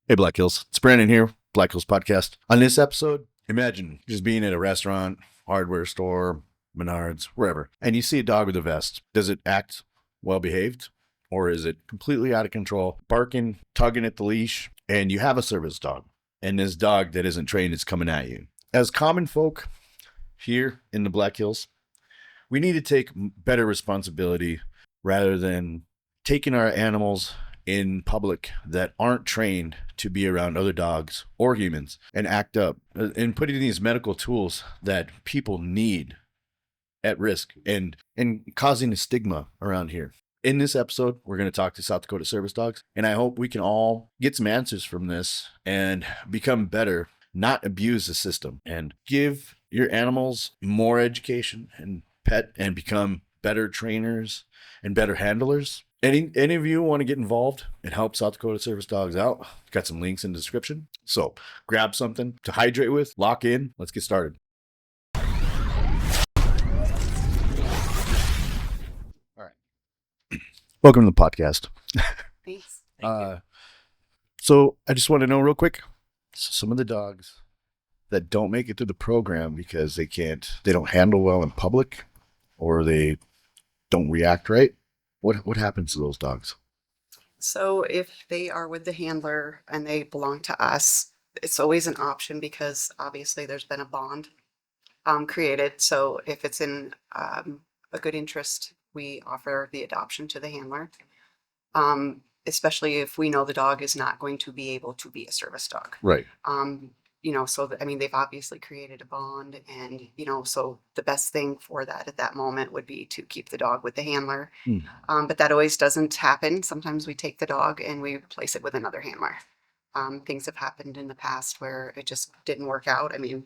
Hey, Black Hills. It's Brandon here, Black Hills Podcast. On this episode, imagine just being at a restaurant, hardware store, Menards, wherever, and you see a dog with a vest. Does it act well behaved, or is it completely out of control, barking, tugging at the leash, and you have a service dog, and this dog that isn't trained is coming at you? As common folk here in the Black Hills, we need to take better responsibility rather than taking our animals in public that aren't trained to be around other dogs or humans and act up and putting these medical tools that people need at risk and causing a stigma around here. In this episode, we're going to talk to South Dakota Service Dogs, and I hope we can all get some answers from this and become better, not abuse the system, and give your animals more education and pet and become better trainers and better handlers. Any of you want to get involved and help South Dakota Service Dogs out? Got some links in the description. So grab something to hydrate with, lock in. Let's get started. All right. Welcome to the podcast. Thanks. So I just want to know real quick, some of the dogs that don't make it through the program because they don't handle well in public, or they don't react right. What happens to those dogs? So if they are with the handler and they belong to us, it's always an option because obviously there's been a bond created. So if it's in a good interest, we offer the adoption to the handler, especially if we know the dog is not going to be able to be a service dog. Right. They've obviously created a bond, and, so the best thing for that at that moment would be to keep the dog with the handler. But that always doesn't happen. Sometimes we take the dog and we replace it with another handler. Things have happened in the past where it just didn't work out. We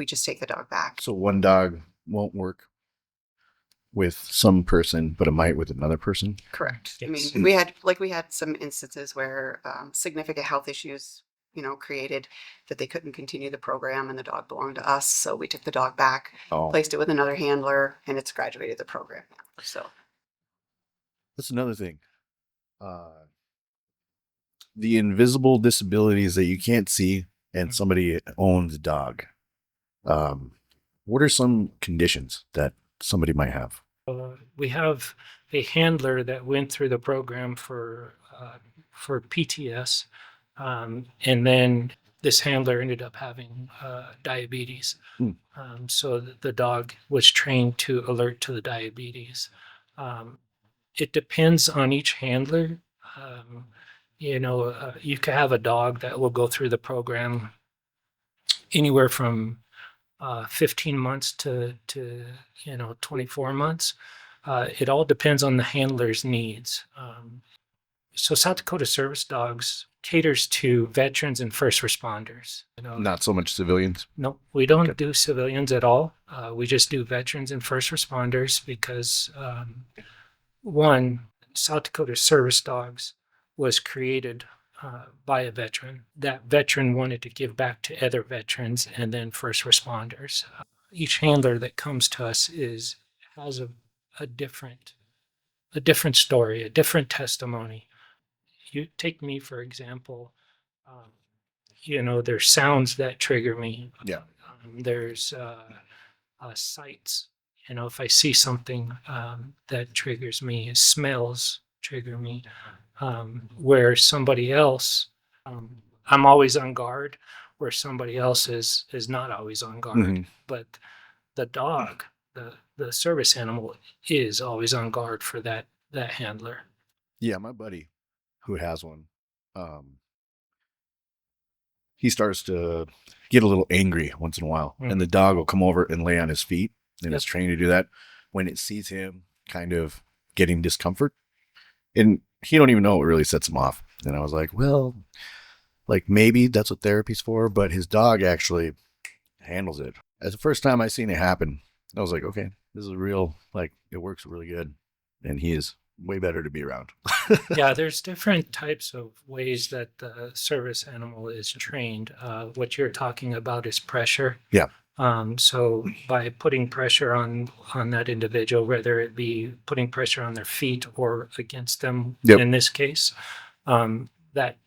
just take the dog back. So one dog won't work with some person, but it might with another person? Correct. Yes. We had some instances where significant health issues created that they couldn't continue the program, and the dog belonged to us. So we took the dog back, placed it with another handler, and it's graduated the program now. So that's another thing. The invisible disabilities that you can't see, and somebody owns a dog. What are some conditions that somebody might have? We have a handler that went through the program for PTS. And then this handler ended up having diabetes. So the dog was trained to alert to the diabetes. It depends on each handler. You could have a dog that will go through the program anywhere from 15 months to 24 months. It all depends on the handler's needs. So South Dakota Service Dogs caters to veterans and first responders. Not so much civilians? No, we don't do civilians at all. We just do veterans and first responders because, one, South Dakota Service Dogs was created by a veteran. That veteran wanted to give back to other veterans and then first responders. Each handler that comes to us has a different story, a different testimony. You take me, for example, there's sounds that trigger me. Yeah. There's sights. If I see something that triggers me, smells trigger me. Where somebody else, I'm always on guard, where somebody else is not always on guard. Mm-hmm. But the dog, the service animal, is always on guard for that handler. Yeah, my buddy who has one, he starts to get a little angry once in a while, and the dog will come over and lay on his feet, and it's trained to do that when it sees him kind of getting discomfort, and he don't even know what really sets him off. And I was like, well, maybe that's what therapy's for, but his dog actually handles it. As the first time I seen it happen, I was like, okay, this is real, it works really good, and he is way better to be around. Yeah, there's different types of ways that the service animal is trained. What you're talking about is pressure. Yeah. So by putting pressure on that individual, whether it be putting pressure on their feet or against them, in this case, that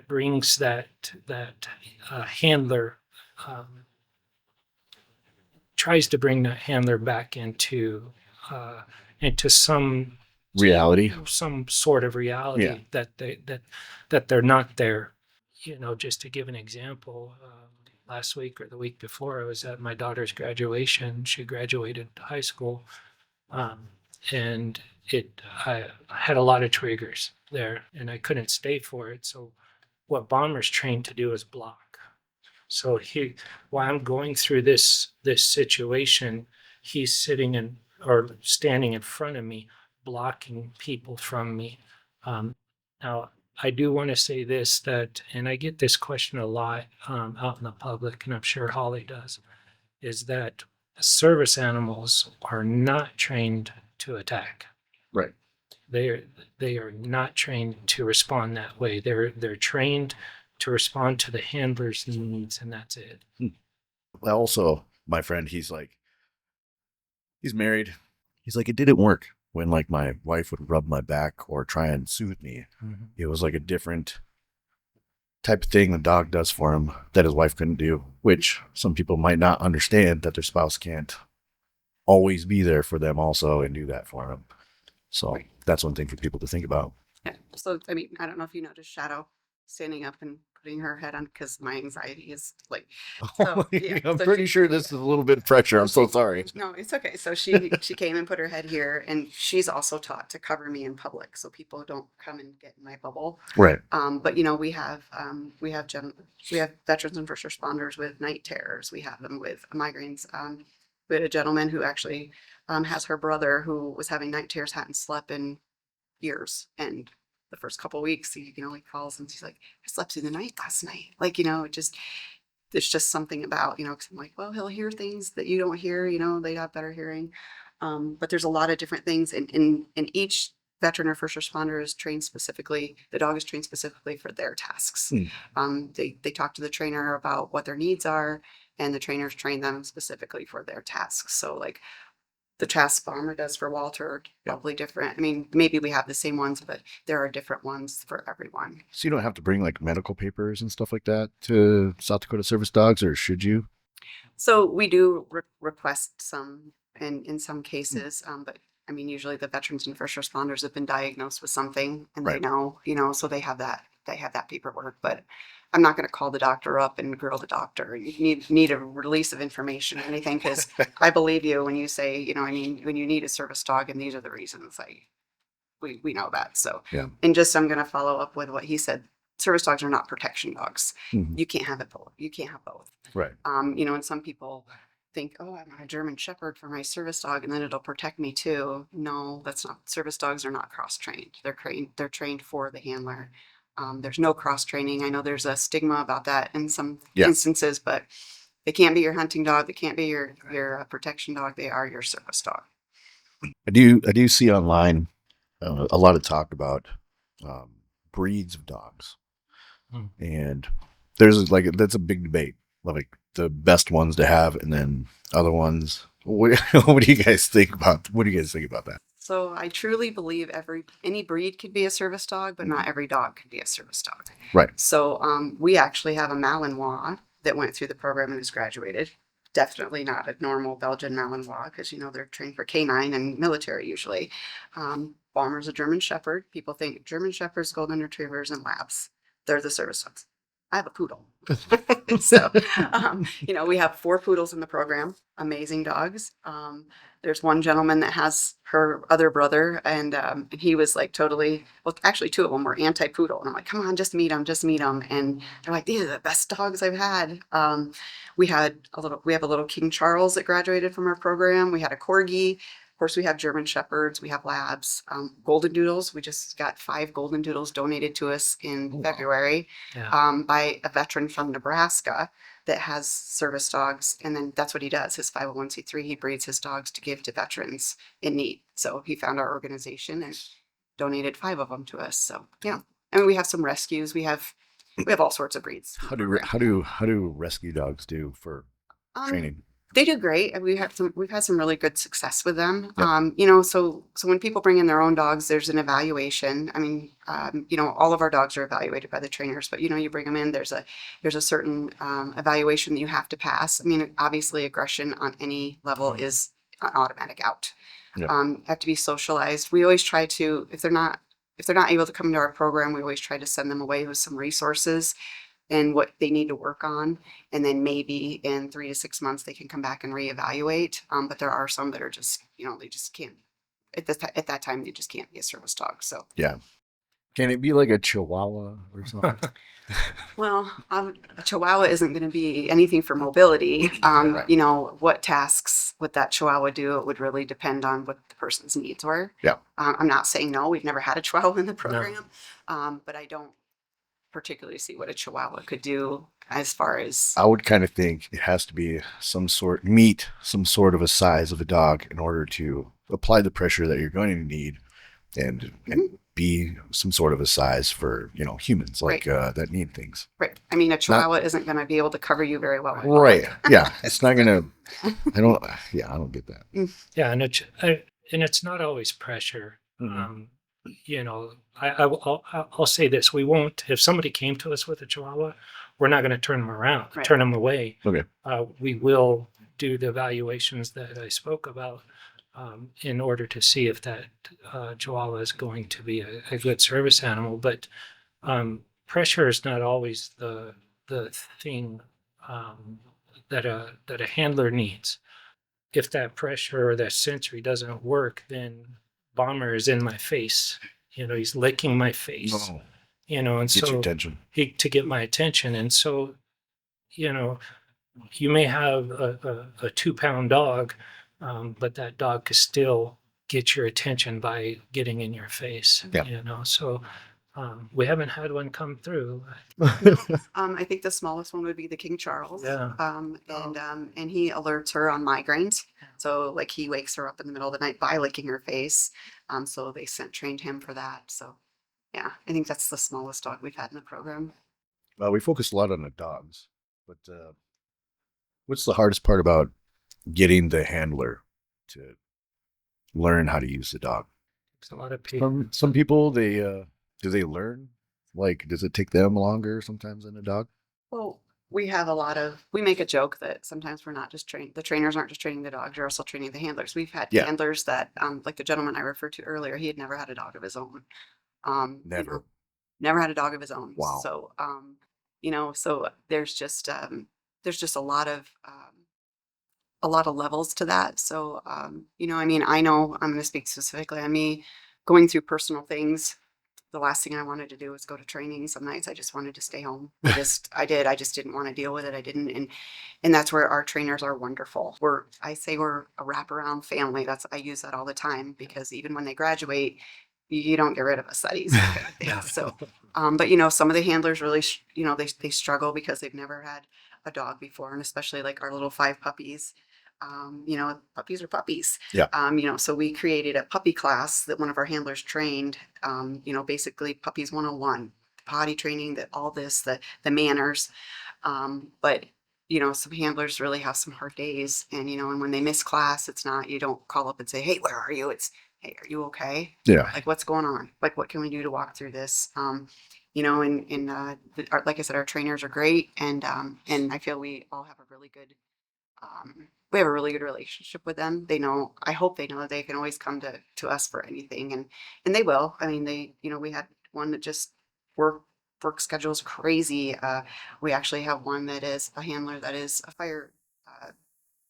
brings that handler, tries to bring that handler back into some Reality. sort of reality. Yeah. that they're not there. Just to give an example, last week or the week before, I was at my daughter's graduation. She graduated high school, and I had a lot of triggers there, and I couldn't stay for it. So what Bomber's trained to do is block. So while I'm going through this situation, he's sitting or standing in front of me, blocking people from me. Now, I do want to say this, and I get this question a lot out in the public, and I'm sure Holly does, is that service animals are not trained to attack. Right. They are not trained to respond that way. They're trained to respond to the handler's needs, and that's it. Well, also, my friend, he's married. He's like, it didn't work when like my wife would rub my back or try and soothe me. Mm-hmm. It was like a different type of thing the dog does for him that his wife couldn't do, which some people might not understand, that their spouse can't always be there for them also and do that for them. So that's one thing for people to think about. Yeah. So, I mean, I don't know if you noticed Shadow standing up and putting her head on, because my anxiety is like, so, yeah. I'm So pretty sure this is a little bit of pressure. I'm so sorry. No, it's okay. So she came and put her head here, and she's also taught to cover me in public so people don't come and get in my bubble. Right. But we have veterans and first responders with night terrors. We have them with migraines. We had a gentleman who actually has her brother who was having night terrors, hadn't slept in years, and the first couple of weeks, he calls and she's like, I slept through the night last night. Like, there's just something about, 'cause I'm like, well, he'll hear things that you don't hear, they have better hearing. But there's a lot of different things, and each veteran or first responder is trained specifically. The dog is trained specifically for their tasks. They talk to the trainer about what their needs are, and the trainers train them specifically for their tasks. So like the tasks Bomber does for Walter are probably different. I mean, maybe we have the same ones, but there are different ones for everyone. So you don't have to bring like medical papers and stuff like that to South Dakota Service Dogs, or should you? So we do request some in some cases, but I mean, usually the veterans and first responders have been diagnosed with something, and Right. they know, so they have that paperwork. But I'm not going to call the doctor up and grill the doctor. You need a release of information or anything, because I believe you when you say, I mean, when you need a service dog, and these are the reasons. We know that. So, Yeah. and I'm going to follow up with what he said. Service dogs are not protection dogs. Mhm. You can't have it both. You can't have both. Right. And some people think, oh, I want a German Shepherd for my service dog, and then it'll protect me too. No, that's not. Service dogs are not cross-trained. They're trained for the handler. There's no cross-training. I know there's a stigma about that in some instances, but they can't be your hunting dog. They can't be your protection dog. They are your service dog. I do see online a lot of talk about breeds of dogs, and there's that's a big debate, like the best ones to have, and then other ones. What do you guys think about that? So I truly believe any breed could be a service dog, but not every dog could be a service dog. Right. So we actually have a Malinois that went through the program and has graduated. Definitely not a normal Belgian Malinois, because they're trained for canine and military usually. Bomber's a German Shepherd. People think German Shepherds, Golden Retrievers, and Labs. They're the service dogs. I have a poodle. So, we have 4 poodles in the program. Amazing dogs. There's one gentleman that has her other brother, and he was like totally, well, actually 2 of them were anti-poodle. And I'm like, come on, just meet them. And they're like, these are the best dogs I've had. We have a little King Charles that graduated from our program. We had a Corgi. Of course, we have German Shepherds, we have Labs, Golden Doodles. We just got 5 Golden Doodles donated to us in February by a veteran from Nebraska that has service dogs. And then that's what he does. His 501c3, he breeds his dogs to give to veterans in need. So he found our organization and donated 5 of them to us. So, yeah. And we have some rescues. We have all sorts of breeds. How do rescue dogs do for training? They do great, and we've had some really good success with them. Yep. So when people bring in their own dogs, there's an evaluation. I mean, all of our dogs are evaluated by the trainers, but you bring them in, there's a certain evaluation that you have to pass. I mean, obviously aggression on any level is an automatic out. Yep. Have to be socialized. We always try to, if they're not able to come to our program, we always try to send them away with some resources and what they need to work on. And then maybe in 3 to 6 months, they can come back and reevaluate. But there are some that are just, they just can't, at that time, they just can't be a service dog. So, Yeah. Can it be like a Chihuahua or something? well, a Chihuahua isn't going to be anything for mobility. Right. What tasks would that Chihuahua do? It would really depend on what the person's needs were. Yeah. I'm not saying no, we've never had a Chihuahua in the program. But I don't particularly see what a Chihuahua could do as far as. I would kind of think it has to be some sort of a size of a dog in order to apply the pressure that you're going to need and be some sort of a size for, humans like that need things. Right. I mean, a Chihuahua isn't going to be able to cover you very well. Right. Yeah. It's not going to, I don't get that. Yeah. And it's not always pressure. Mm-hmm. I'll say this: we won't. If somebody came to us with a Chihuahua, we're not going to turn them around, Right. turn them away. Okay. We will do the evaluations that I spoke about in order to see if that Chihuahua is going to be a good service animal. But pressure is not always the thing that a handler needs. If that pressure or that sensory doesn't work, then Bomber is in my face. He's licking my face. No. And Get so your attention. to get my attention. And so, you may have a 2-pound dog, but that dog could still get your attention by getting in your face. Yeah. So we haven't had one come through. I think the smallest one would be the King Charles. Yeah. And he alerts her on migraines. So like he wakes her up in the middle of the night by licking her face. So they trained him for that. So yeah, I think that's the smallest dog we've had in the program. Well, we focus a lot on the dogs, but what's the hardest part about getting the handler to learn how to use the dog? It's a lot of people. Some people, do they learn? Like, does it take them longer sometimes than a dog? Well, we make a joke that sometimes we're not just the trainers aren't just training the dogs, you're also training the handlers. We've had handlers that, like the gentleman I referred to earlier, he had never had a dog of his own. Never. Never had a dog of his own. Wow. So, so there's just a lot of levels to that. So, I know I'm going to speak specifically on me going through personal things. The last thing I wanted to do was go to training. Some nights I just wanted to stay home. I just didn't want to deal with it. I didn't. And that's where our trainers are wonderful. I say we're a wraparound family. I use that all the time because even when they graduate, you don't get rid of us that easy. Yeah. So, but some of the handlers really, they struggle because they've never had a dog before. And especially like our little 5 puppies. Puppies are puppies. Yeah. So we created a puppy class that one of our handlers trained, basically puppies 101, potty training, the manners. But, some handlers really have some hard days and when they miss class, it's not, you don't call up and say, hey, where are you? It's, hey, are you okay? Yeah. Like, what's going on? Like, what can we do to walk through this? Like I said, our trainers are great. And I feel we all have a really good, relationship with them. I hope they know that they can always come to us for anything and they will. I mean, we had one that just work schedule's crazy. We actually have one that is a handler that is a fire,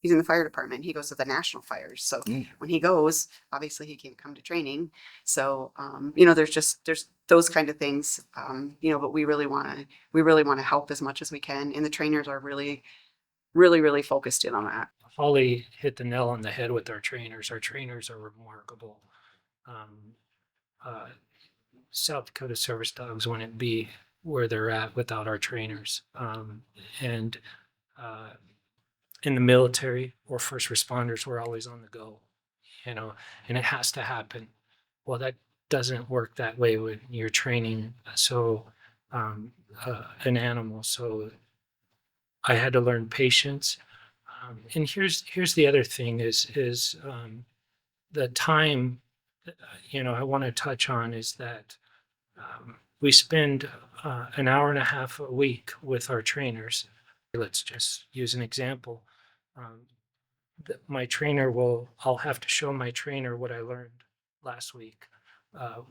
he's in the fire department. He goes to the national fires. So when he goes, obviously he can't come to training. So, there's those kind of things, but we really want to help as much as we can. And the trainers are really, really, really focused in on that. Holly hit the nail on the head with our trainers. Our trainers are remarkable. South Dakota Service Dogs wouldn't be where they're at without our trainers. And in the military or first responders, we're always on the go, and it has to happen. Well, that doesn't work that way when you're training an animal. So I had to learn patience. And here's the other thing is the time, I want to touch on is that we spend an hour and a half a week with our trainers. Let's just use an example. Um, I'll have to show my trainer what I learned last week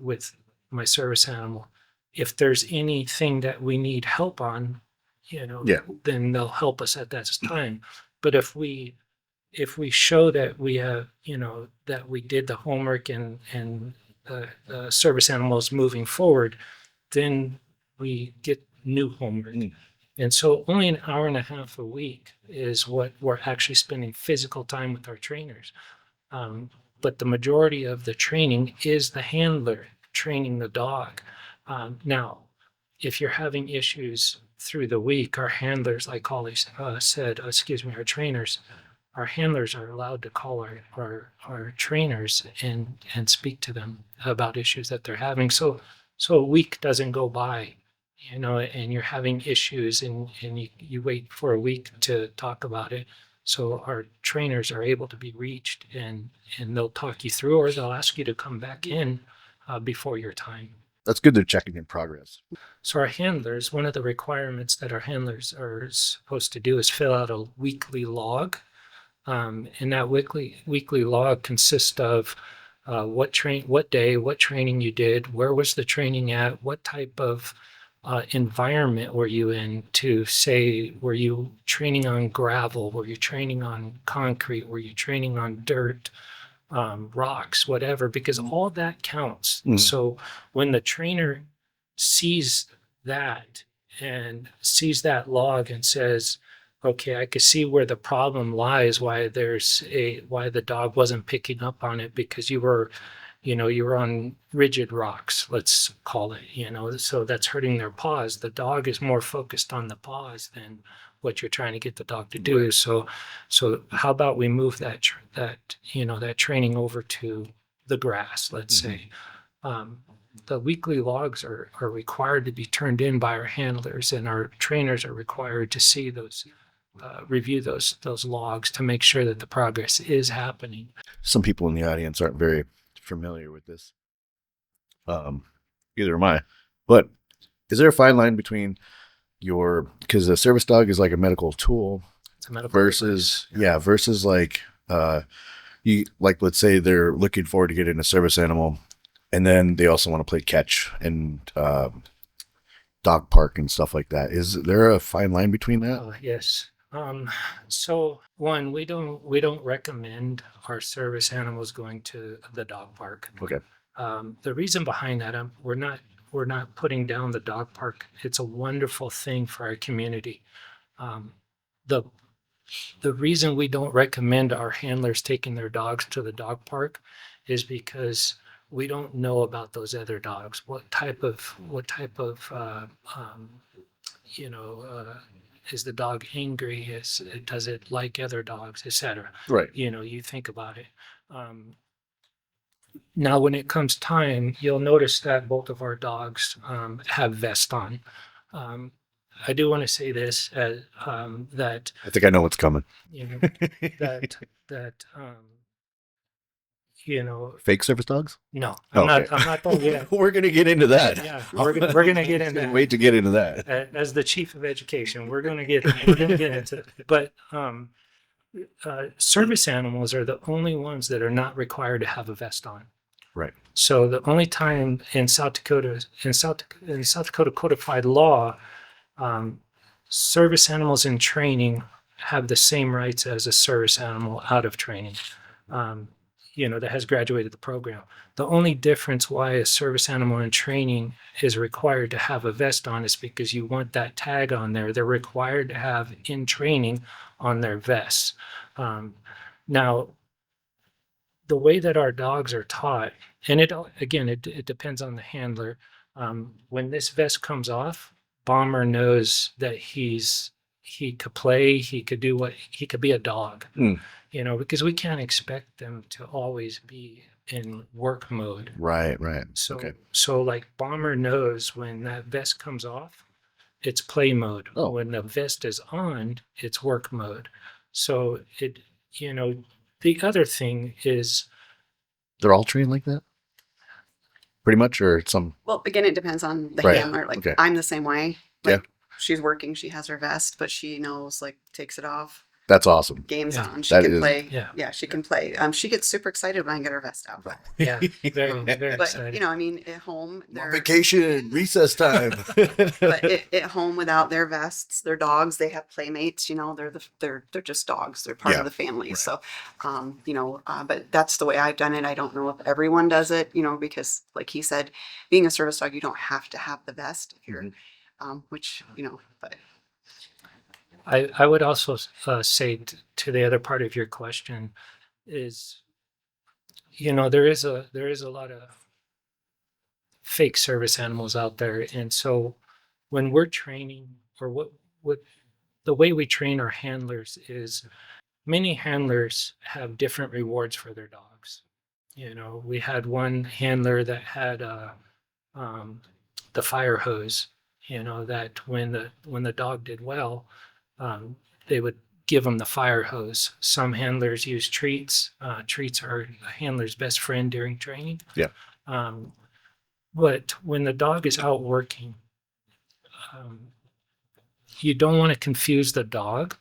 with my service animal. If there's anything that we need help on, Yeah. then they'll help us at that time. But if we show that we have, that we did the homework and the service animals moving forward, then we get new homework. And so only an hour and a half a week is what we're actually spending physical time with our trainers. But the majority of the training is the handler training the dog. Now, if you're having issues through the week, our handlers, like Holly said, our trainers, our handlers are allowed to call our trainers and speak to them about issues that they're having. So a week doesn't go by, and you're having issues and you wait for a week to talk about it. So our trainers are able to be reached and they'll talk you through, or they'll ask you to come back in before your time. That's good. They're checking in progress. So our handlers, one of the requirements that our handlers are supposed to do is fill out a weekly log. And that weekly log consists of what day, what training you did, where was the training at, what type of environment were you in, to say, were you training on gravel, were you training on concrete, were you training on dirt, rocks, whatever, because all that counts. So when the trainer sees that log and says, okay, I could see where the problem lies, why the dog wasn't picking up on it, because you were on rigid rocks, let's call it, so that's hurting their paws. The dog is more focused on the paws than what you're trying to get the dog to do. So how about we move that training over to the grass, let's say. The weekly logs are required to be turned in by our handlers, and our trainers are required to see those, review those logs to make sure that the progress is happening. Some people in the audience aren't very familiar with this. Either am I. But is there a fine line between because a service dog is like a medical tool It's a medical versus like let's say they're looking forward to getting a service animal, and then they also want to play catch and dog park and stuff like that. Is there a fine line between that? Yes. So one, we don't recommend our service animals going to the dog park. Okay. The reason behind that, we're not putting down the dog park. It's a wonderful thing for our community. The reason we don't recommend our handlers taking their dogs to the dog park is because we don't know about those other dogs. What type of is the dog angry? Does it like other dogs, etc.? Right. You think about it. Now, when it comes time, you'll notice that both of our dogs have vests on. I do want to say this that I think I know what's coming. Fake service dogs? No, I'm not done yet. We're gonna get into that. Yeah, we're gonna get into that. Wait to get into that. As the chief of education, we're gonna get into it. But service animals are the only ones that are not required to have a vest on. Right. So the only time in South Dakota codified law, service animals in training have the same rights as a service animal out of training. That has graduated the program. The only difference why a service animal in training is required to have a vest on is because you want that tag on there. They're required to have in training on their vests. Now, the way that our dogs are taught, and it depends on the handler. When this vest comes off, Bomber knows that he could play, he could be a dog. Because we can't expect them to always be in work mode. Right. So like Bomber knows when that vest comes off, it's play mode. Oh. When the vest is on, it's work mode. So it, you know, the other thing is, They're all trained like that? Pretty much, or some? Well, again, it depends on the Right. handler. Like Okay. I'm the same way. Yeah. Like she's working, she has her vest, but she knows like takes it off. That's awesome. Game's Yeah. on. She That can is- play. Yeah. Yeah, she can play. She gets super excited when I get her vest out. yeah, very, very But excited. you know, I mean, at home, they're Vacation, recess time. but at home without their vests, their dogs, they have playmates. You know, they're just dogs. They're part Yeah, of the family. right. So, but that's the way I've done it. I don't know if everyone does it. You know, because like he said, being a service dog, you don't have to have the vest if you're, which but. I would also say to the other part of your question is, there is a lot of fake service animals out there, and so when we're training, or what the way we train our handlers is, many handlers have different rewards for their dogs. We had one handler that had the fire hose. That when the dog did well, they would give them the fire hose. Some handlers use treats. Treats are a handler's best friend during training. Yeah. But when the dog is out working, you don't want to confuse the dog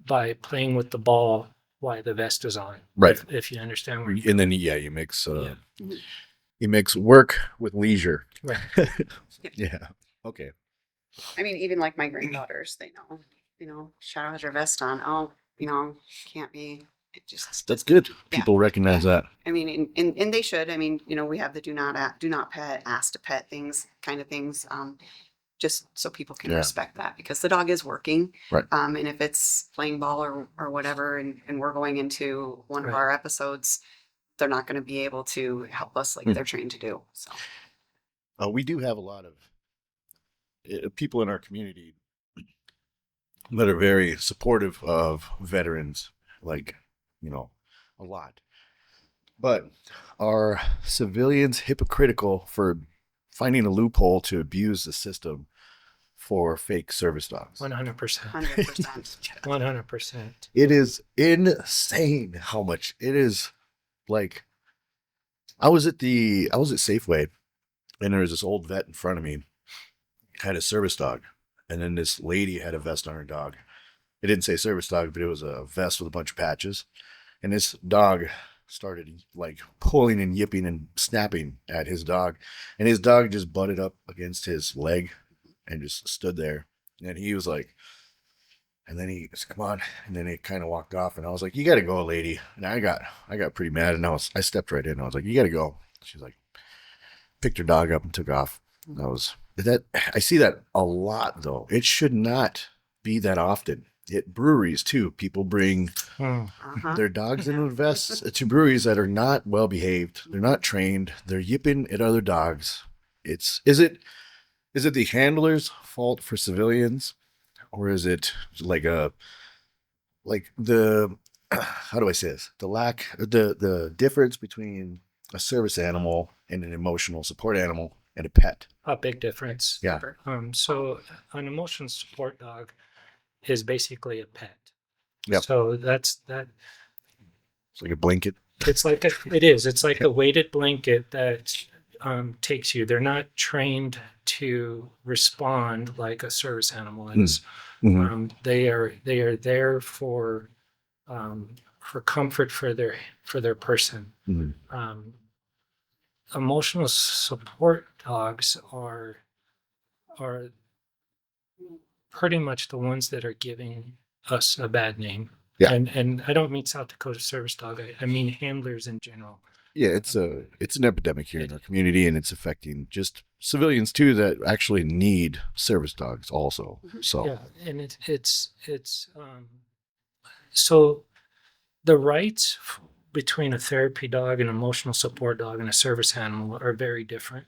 by playing with the ball while the vest is on. Right. If you understand where And then you mix Yeah. you mix work with leisure. Right. Yeah. Okay. I mean, even like my granddaughters, they know. Shadow has her vest on. Oh, can't be. It just. That's good. Yeah. People recognize that. I mean, and they should. I mean, we have the do not pet, ask to pet kind of things. Just so people can Yeah. respect that, because the dog is working. Right. And if it's playing ball or whatever, and we're going into one of Right. our episodes, they're not going to be able to help us like they're trained to do. So. We do have a lot of people in our community that are very supportive of veterans, like, a lot. But are civilians hypocritical for finding a loophole to abuse the system for fake service dogs? 100%. 100%. 100%. It is insane how much it is. Like, I was at Safeway, and there was this old vet in front of me, had a service dog, and then this lady had a vest on her dog. It didn't say service dog, but it was a vest with a bunch of patches. And this dog started like pulling and yipping and snapping at his dog, and his dog just butted up against his leg and just stood there. And he was like, and then he said, "Come on," and then he kind of walked off, and I was like, "You got to go, lady." And I got pretty mad, and I stepped right in. I was like, "You got to go." She's like, picked her dog up and took off. I see that a lot though. It should not be that often. At breweries too, people bring Uh-huh. their dogs in vests to breweries that are not well behaved. They're not trained. They're yipping at other dogs. Is it the handler's fault for civilians, or is it like the how do I say this? The difference between a service animal and an emotional support animal and a pet? A big difference. Yeah. So an emotional support dog is basically a pet. Yep. So that's that. It's like a blanket. It's like a weighted blanket that takes you. They're not trained to respond like a service animal is. Mm-hmm. They are there for comfort for their person. Mm-hmm. Emotional support dogs are pretty much the ones that are giving us a bad name. Yeah. And I don't mean South Dakota Service Dog. I mean handlers in general. Yeah, it's an epidemic here in our community, and it's affecting just civilians too that actually need service dogs also. So Yeah, and it's so the rights between a therapy dog, an emotional support dog, and a service animal are very different.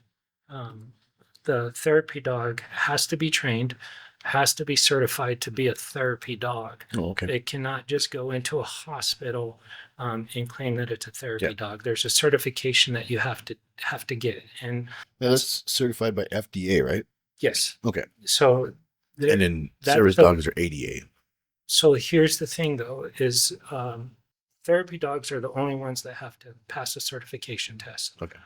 The therapy dog has to be trained, has to be certified to be a therapy dog. Oh, okay. It cannot just go into a hospital and claim that it's a therapy Yeah. dog. There's a certification that you have to get. And Now, that's certified by FDA, right? yes, Okay. so And then that- service so- dogs are ADA So here's the thing, though, is therapy dogs are the only ones that have to pass a certification test. Okay.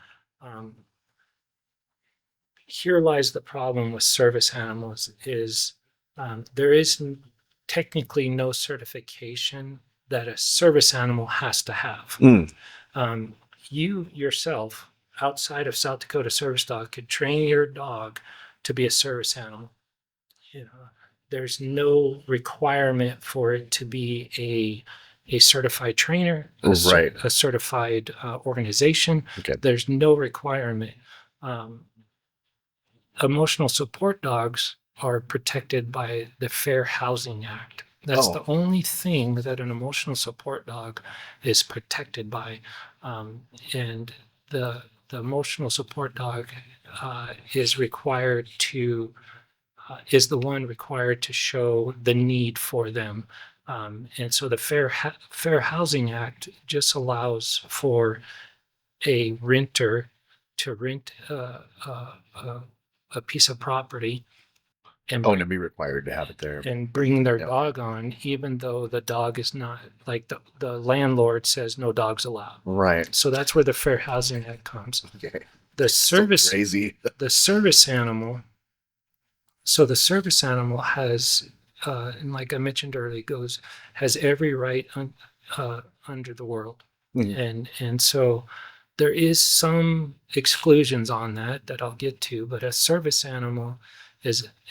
Here lies the problem with service animals is there is technically no certification that a service animal has to have. You yourself, outside of South Dakota Service Dog, could train your dog to be a service animal. There's no requirement for it to be a certified trainer, a certified organization. Okay. There's no requirement. Emotional support dogs are protected by the Fair Housing Act. That's the only thing that an emotional support dog is protected by. And the emotional support dog is required to is the one required to show the need for them. And so the Fair Housing Act just allows for a renter to rent a piece of property and to be required to have it there. and bring their dog on, even though the dog is not, like the landlord says no dogs allowed. Right. So that's where the Fair Housing Act comes. Okay. The service Crazy. the service animal. So the service animal has, and like I mentioned earlier, has every right under the world, and so there is some exclusions on that I'll get to. But a service animal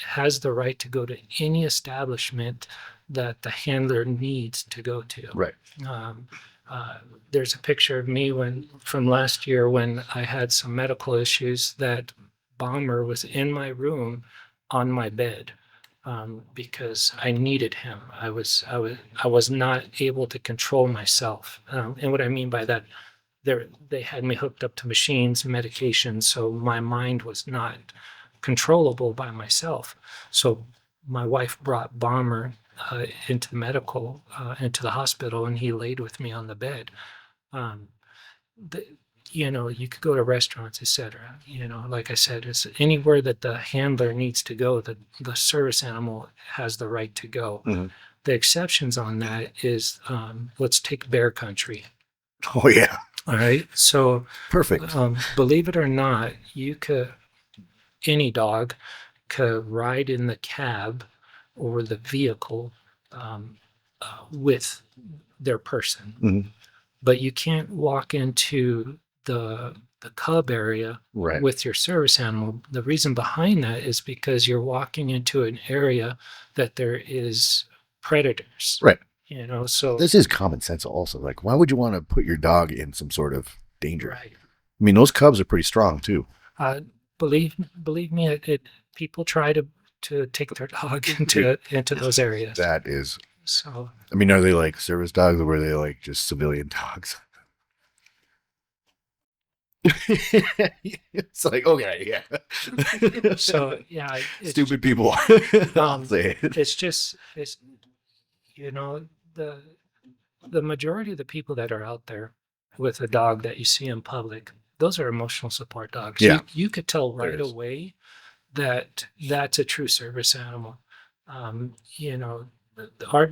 has the right to go to any establishment that the handler needs to go to. Right. There's a picture of me from last year when I had some medical issues that Bomber was in my room on my bed because I needed him. I was not able to control myself. And what I mean by that, they had me hooked up to machines, medications, so my mind was not controllable by myself. So my wife brought Bomber into the hospital, and he laid with me on the bed. You could go to restaurants, etc. Like I said, it's anywhere that the handler needs to go, the service animal has the right to go. Mm-hmm. The exceptions on that is, let's take bear country. Oh, yeah. All right. So perfect. Believe it or not, any dog could ride in the cab or the vehicle with their person. Mm-hmm. But you can't walk into the cub area with your service animal. The reason behind that is because you're walking into an area that there is predators. Right. So this is common sense also. Like, why would you want to put your dog in some sort of danger? Right. I mean, those cubs are pretty strong too. Believe me, people try to take their dog into those areas. That is. So. I mean, are they like service dogs, or were they like just civilian dogs? It's like, okay, yeah. So yeah, stupid people. It's the majority of the people that are out there with a dog that you see in public, those are emotional support dogs. Yeah. You could tell right away that that's a true service animal.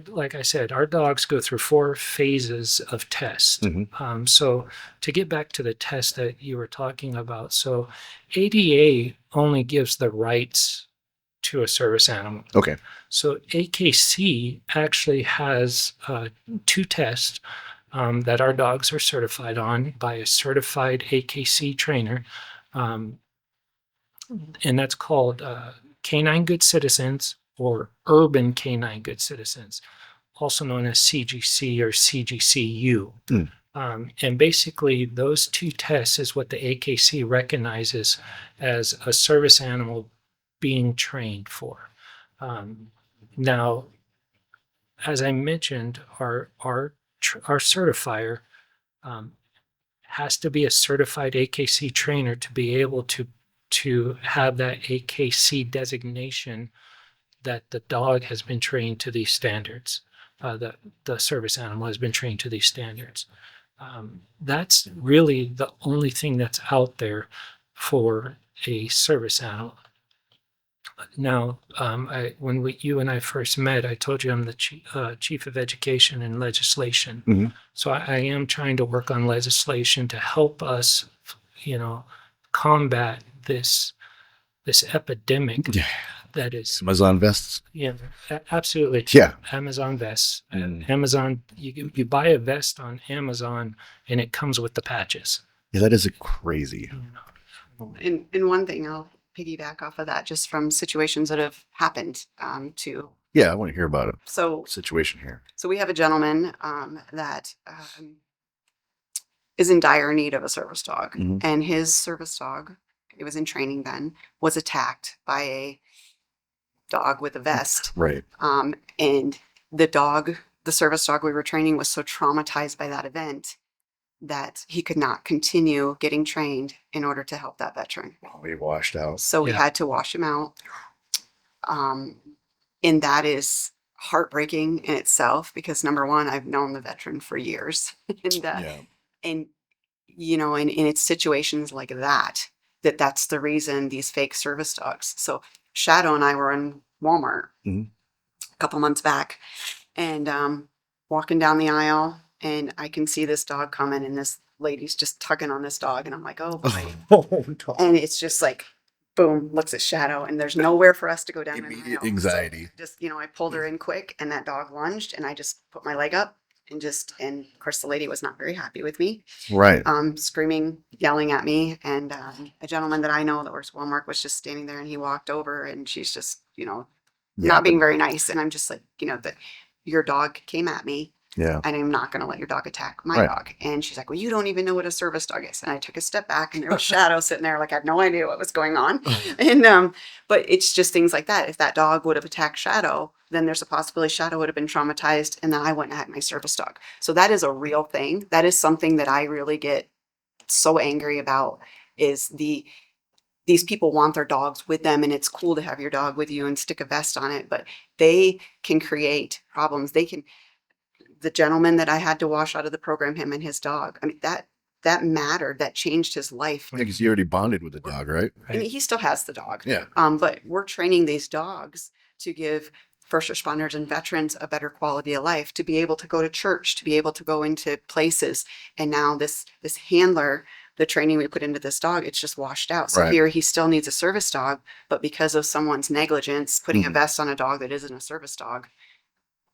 Like I said, our dogs go through 4 phases of test. Mm-hmm. So to get back to the test that you were talking about, so ADA only gives the rights to a service animal. Okay. So AKC actually has 2 tests that our dogs are certified on by a certified AKC trainer. And that's called Canine Good Citizens or Urban Canine Good Citizens, also known as CGC or CGCU. And basically, those 2 tests is what the AKC recognizes as a service animal being trained for. Now, as I mentioned, our certifier has to be a certified AKC trainer to be able to have that AKC designation that the dog has been trained to these standards. The service animal has been trained to these standards. That's really the only thing that's out there for a service animal. Now, you and I first met, I told you I'm the chief of education and legislation. Mhm. So I am trying to work on legislation to help us, you know, combat this epidemic Yeah. that is, Amazon vests. absolutely. Yeah. Amazon vests. Mm. Amazon, you buy a vest on Amazon and it comes with the patches. Yeah, that is crazy. You know. And one thing I'll piggyback off of that just from situations that have happened to. Yeah, I want to hear about it. So Situation here. we have a gentleman that is in dire need of a service dog, Mhm. and his service dog, it was in training then, was attacked by a dog with a vest. Right. And the service dog we were training was so traumatized by that event that he could not continue getting trained in order to help that veteran. Oh, he washed out. So we Yeah. had to wash him out. And that is heartbreaking in itself because number one, I've known the veteran for years. and, Yeah. and, you know, in it's situations like that, that's the reason these fake service dogs. So Shadow and I were in Walmart Mhm. a couple months back and walking down the aisle and I can see this dog coming and this lady's just tugging on this dog and I'm like, oh boy. Oh, no. And it's just like, boom, looks at Shadow and there's nowhere for us to go down an Immediate aisle. anxiety. So just, I pulled her in quick and that dog lunged and I just put my leg up and of course the lady was not very happy with me. Right. Screaming, yelling at me. And a gentleman that I know that works at Walmart was just standing there and he walked over and she's just, Yeah. not being very nice. And I'm just like, that your dog came at me Yeah. and I'm not going to let your dog attack my Right. dog. And she's like, well, you don't even know what a service dog is. And I took a step back and there was Shadow sitting there like I had no idea what was going on. And but it's just things like that. If that dog would have attacked Shadow, then there's a possibility Shadow would have been traumatized and then I wouldn't have had my service dog. So that is a real thing. That is something that I really get so angry about is these people want their dogs with them and it's cool to have your dog with you and stick a vest on it, but they can create problems. The gentleman that I had to wash out of the program, him and his dog, I mean, that mattered. That changed his life. Because you already bonded with the dog, right? I mean, he still has the dog. Yeah. But we're training these dogs to give first responders and veterans a better quality of life, to be able to go to church, to be able to go into places. And now this handler, the training we put into this dog, it's just washed out. So Right. here he still needs a service dog, but because of someone's negligence, putting a Mhm. vest on a dog that isn't a service dog,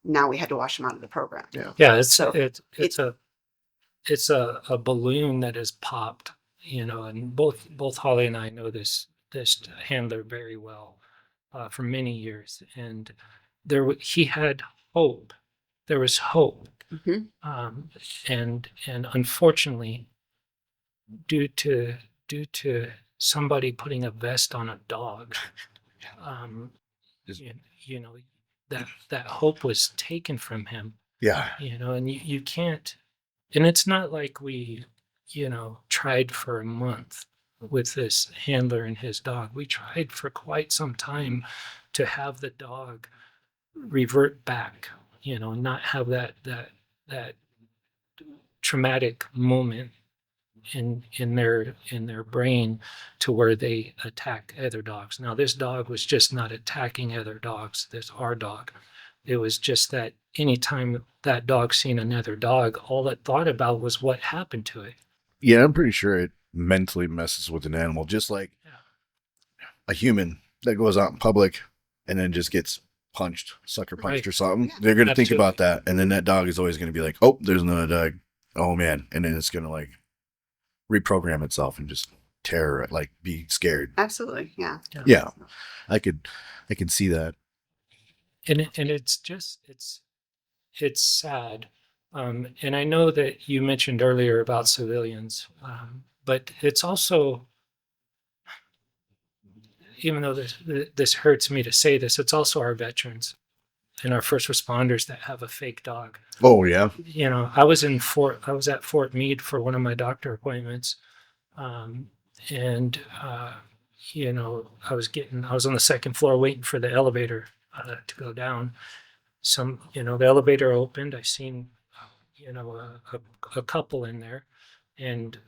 now we had to wash him out of the program. Yeah. Yeah, it's So it's a balloon that has popped, and both Holly and I know this handler very well for many years, and he had hope. There was hope, Mhm. and unfortunately, due to somebody putting a vest on a dog, um, Just- you know that hope was taken from him. Yeah. And you can't, and it's not like we, tried for a month with this handler and his dog. We tried for quite some time to have the dog revert back, not have that traumatic moment in their brain to where they attack other dogs. Now this dog was just not attacking other dogs. This our dog. It was just that anytime that dog seen another dog, all it thought about was what happened to it. Yeah, I'm pretty sure it mentally messes with an animal, just like a human that goes out in public and then just gets punched, sucker punched Right. or something. Yeah. They're going to think Absolutely. about that. And then that dog is always going to be like, oh, there's another dog. Oh, man. And then it's going to like reprogram itself and just terror, like be scared. Absolutely. Yeah. Yeah. I can see that. And it's sad. And I know that you mentioned earlier about civilians, but it's also, even though this hurts me to say this, it's also our veterans and our first responders that have a fake dog. Oh, yeah. I was at Fort Meade for one of my doctor appointments, and I was on the second floor waiting for the elevator to go down. The elevator opened. I seen, a couple in there, and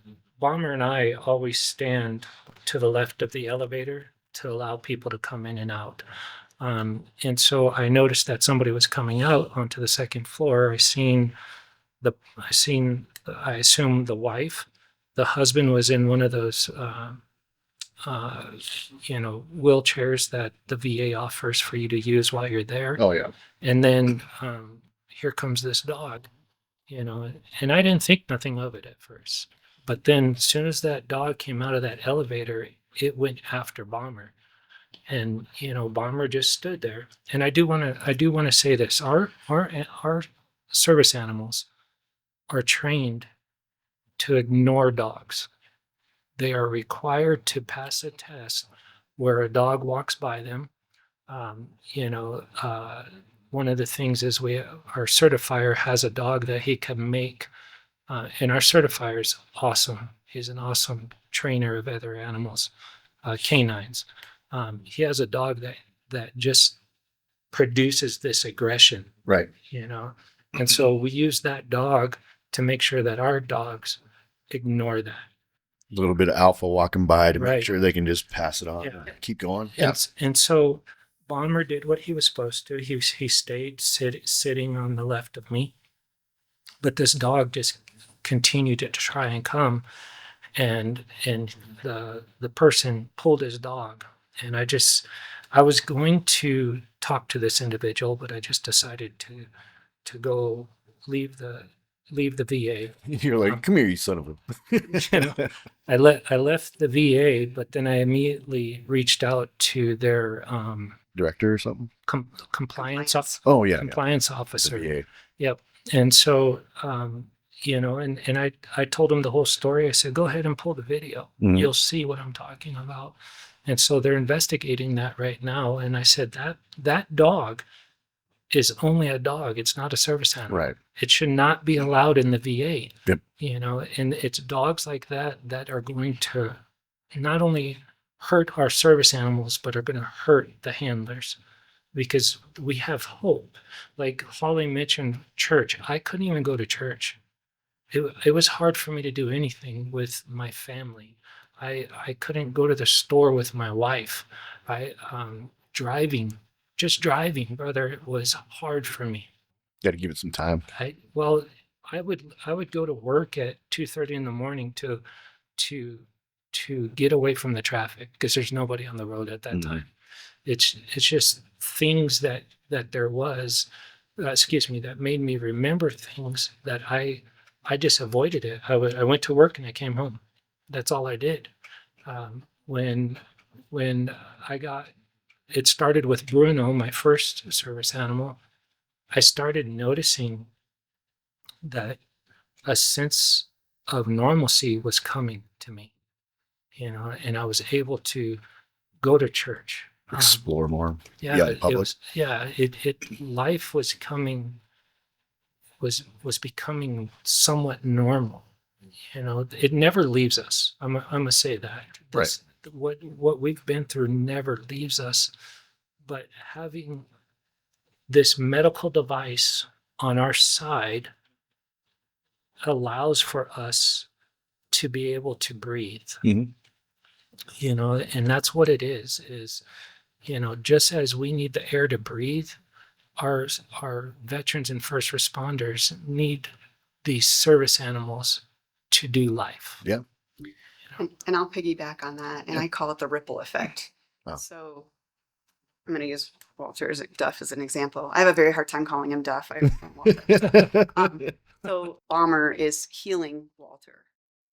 Bomber and I always stand to the left of the elevator to allow people to come in and out. And so I noticed that somebody was coming out onto the second floor. I assume the wife. The husband was in one of those, wheelchairs that the VA offers for you to use while you're there. Oh yeah. And then here comes this dog, and I didn't think nothing of it at first. But then as soon as that dog came out of that elevator, it went after Bomber. And Bomber just stood there. And I do want to say this: our service animals are trained to ignore dogs. They are required to pass a test where a dog walks by them. One of the things is our certifier has a dog that he can make, and our certifier is awesome. He's an awesome trainer of other animals, canines. He has a dog that just produces this aggression, Right. and so we use that dog to make sure that our dogs ignore that. A little bit of alpha walking by to make Right. sure they can just pass it on. Yeah. And keep going. And so Bomber did what he was supposed to. He stayed sitting on the left of me, but this dog just continued to try and come, and the person pulled his dog, and I was going to talk to this individual, but I just decided to go leave the VA. You're like, come here, you son of a. I left the VA, but then I immediately reached out to their Director or something. Compliance. Oh yeah. compliance The officer. VA. Yep. And so, and I told him the whole story. I said, go ahead and pull the video. Mhm. You'll see what I'm talking about. And so they're investigating that right now. And I said, that dog is only a dog. It's not a service animal. Right. It should not be allowed in the VA. Yep. And it's dogs like that are going to not only hurt our service animals, but are going to hurt the handlers, because we have hope. Like Holly mentioned church. I couldn't even go to church. It was hard for me to do anything with my family. I couldn't go to the store with my wife. Driving, brother, it was hard for me. Got to give it some time. I would go to work at 2:30 in the morning to get away from the traffic, because there's nobody on the road at that Mhm. time. It's just things that there was, that made me remember things that I just avoided it. I went to work and I came home. That's all I did. When it started with Bruno, my first service animal, I started noticing that a sense of normalcy was coming to me, and I was able to go to church. Explore more. Yeah, Yeah, in public. Life was becoming somewhat normal. It never leaves us. I'm gonna say that. What we've been through never leaves us, but having this medical device on our side allows for us to be able to breathe. Mhm. And that's what it is, just as we need the air to breathe, our veterans and first responders need these service animals to do life. Yeah. And I'll piggyback on that, and I call it the ripple effect. Oh. So I'm going to use Duff as an example. I have a very hard time calling him Duff. I don't Walter. So Bomber is healing Walter,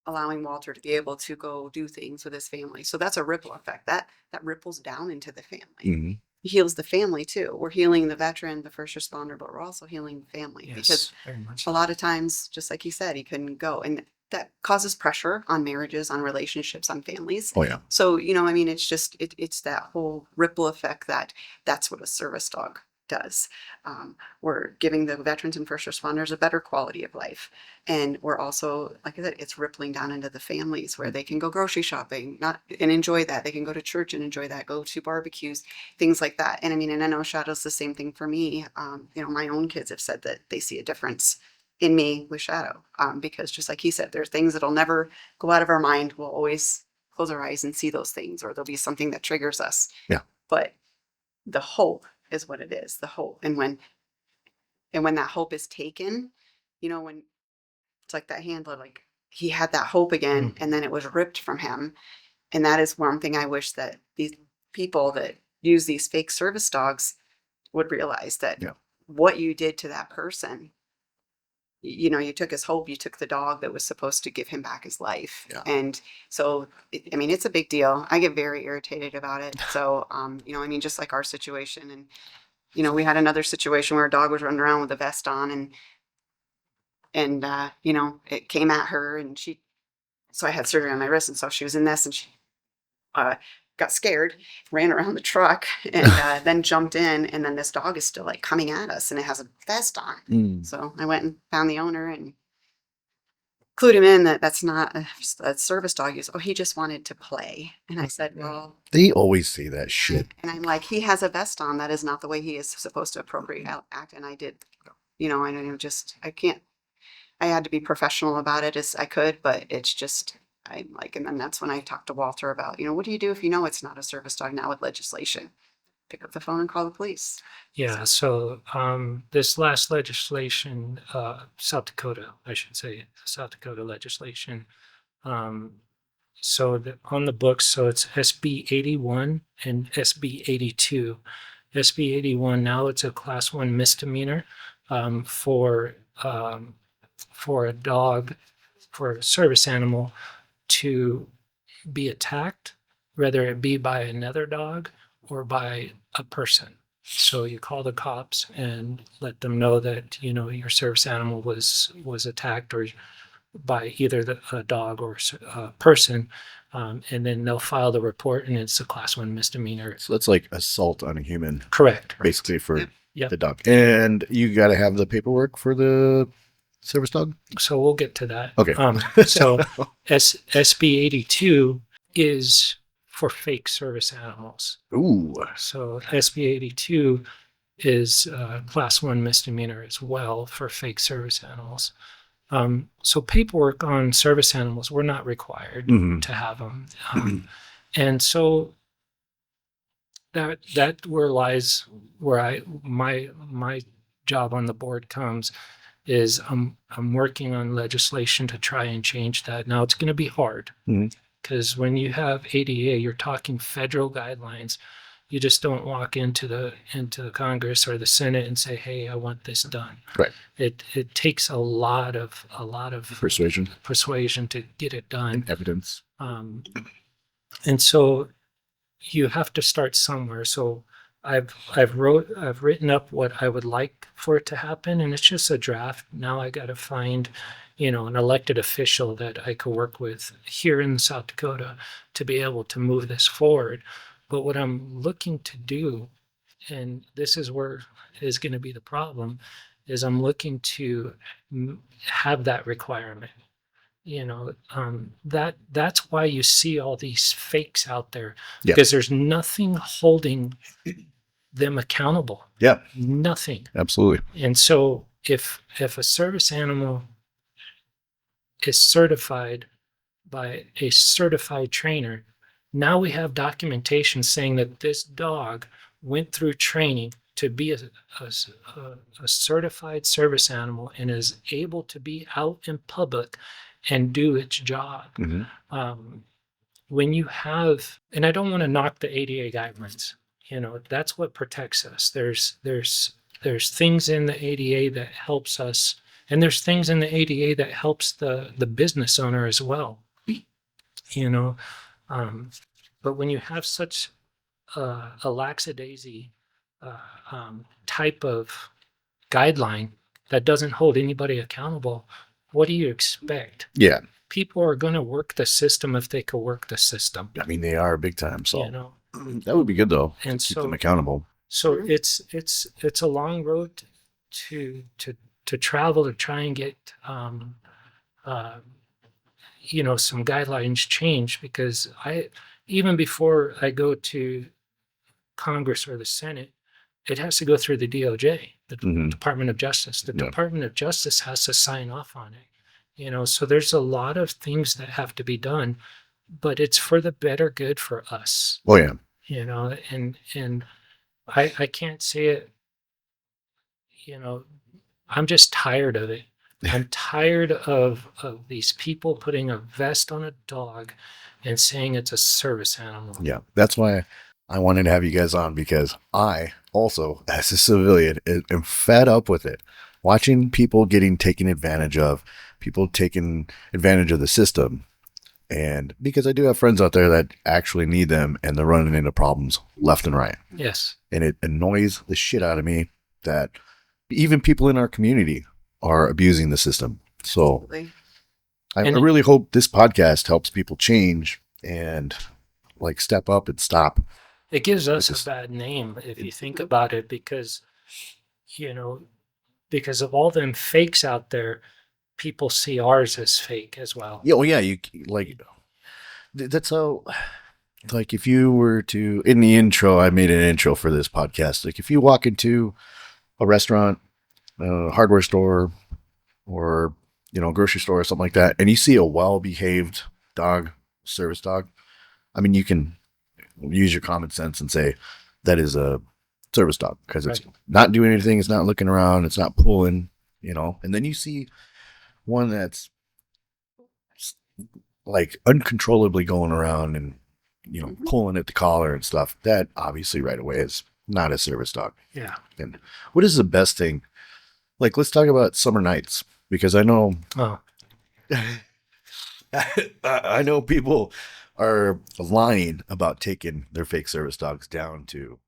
allowing Walter to be able to go do things with his family. So that's a ripple effect that ripples down into the family. Mhm. He heals the family too. We're healing the veteran, the first responder, but we're also healing the family, because Very much. a lot of times, just like he said, he couldn't go, and that causes pressure on marriages, on relationships, on families. Oh yeah. So, it's just, it's that whole ripple effect that's what a service dog does. We're giving the veterans and first responders a better quality of life. And we're also, like I said, it's rippling down into the families where they can go grocery shopping and enjoy that. They can go to church and enjoy that, go to barbecues, things like that. And and I know Shadow's the same thing for me. My own kids have said that they see a difference in me with Shadow, because just like he said, there's things that'll never go out of our mind. We'll always close our eyes and see those things, or there'll be something that triggers us. Yeah. But the hope is what it is, the hope. And when that hope is taken, when it's like that handler, like he had that hope again, and then it was ripped from him. And that is one thing I wish that these people that use these fake service dogs would realize, that what you did to that person, you took his hope, you took the dog that was supposed to give him back his life. Yeah. And so, it's a big deal. I get very irritated about it. So, just like our situation, and, we had another situation where a dog was running around with a vest on, and it came at her, and so I had surgery on my wrist, and so she was in this, and she got scared, ran around the truck, and then jumped in, and then this dog is still like coming at us, and it has a vest on. So I went and found the owner and clued him in that that's not a service dog. He just wanted to play. And I said, well, they always say that shit. And I'm like, he has a vest on. That is not the way he is supposed to appropriate act. And I did, I can't. I had to be professional about it as I could, but it's just, I'm like, and then that's when I talked to Walter about, what do you do if you know it's not a service dog now with legislation? Pick up the phone and call the police. Yeah, so this last legislation, South Dakota, I should say, South Dakota legislation. On the books, so it's SB 81 and SB 82. SB 81, now it's a class 1 misdemeanor for a dog, for a service animal to be attacked, whether it be by another dog or by a person. So you call the cops and let them know that, your service animal was attacked or by either a dog or a person, and then they'll file the report, and it's a class 1 misdemeanor. So that's like assault on a human. Correct. Basically for the dog. And you got to have the paperwork for the service dog? So we'll get to that. Okay. So SB 82 is for fake service animals. Ooh. So SB 82 is class 1 misdemeanor as well for fake service animals. So paperwork on service animals, we're not required to have them. And so that lies where my job on the board comes, is I'm working on legislation to try and change that. Now it's going to be hard because when you have ADA, you're talking federal guidelines. You just don't walk into the Congress or the Senate and say, "Hey, I want this done." Right. It takes a lot of persuasion to get it done. Evidence. And so you have to start somewhere. So I've written up what I would like for it to happen, and it's just a draft. Now I got to find, an elected official that I could work with here in South Dakota to be able to move this forward. But what I'm looking to do, and this is where is going to be the problem, is I'm looking to have that requirement. That's why you see all these fakes out there, because there's nothing holding them accountable. Yeah. Nothing. Absolutely. And so if a service animal is certified by a certified trainer, now we have documentation saying that this dog went through training to be a certified service animal and is able to be out in public and do its job. When you have, and I don't want to knock the ADA guidelines, that's what protects us. There's things in the ADA that helps us, and there's things in the ADA that helps the business owner as well. But when you have such a lackadaisy type of guideline that doesn't hold anybody accountable, what do you expect? Yeah. People are going to work the system if they could work the system. I mean, they are big time. So that would be good though. And keep them accountable. So it's a long road to travel to try and get some guidelines changed, because even before I go to Congress or the Senate, it has to go through the DOJ, the Department of Justice. The Department of Justice has to sign off on it. So there's a lot of things that have to be done but it's for the better good for us, Oh yeah. and I can't say it, I'm just tired of it. I'm tired of these people putting a vest on a dog and saying it's a service animal. Yeah. That's why I wanted to have you guys on, because I also, as a civilian, am fed up with it. Watching people getting taken advantage of, people taking advantage of the system. And because I do have friends out there that actually need them, and they're running into problems left and right. Yes. And it annoys the shit out of me that even people in our community are abusing the system. So Absolutely. I And- really hope this podcast helps people change and like step up and stop. It gives us It's a bad name if you think about it, because, because of all them fakes out there, people see ours as fake as well. Yeah, well, yeah, you like that's how. Like if you were to, in the intro, I made an intro for this podcast. Like if you walk into a restaurant, a hardware store, or grocery store or something like that, and you see a well-behaved dog, service dog, I mean, you can use your common sense and say that is a service dog, because it's Right. not doing anything, it's not looking around, it's not pulling, and then you see one that's like uncontrollably going around and pulling at the collar and stuff. That obviously right away is not a service dog. Yeah. And what is the best thing? Like, let's talk about summer nights, because I know Oh, I know people are lying about taking their fake service dogs down to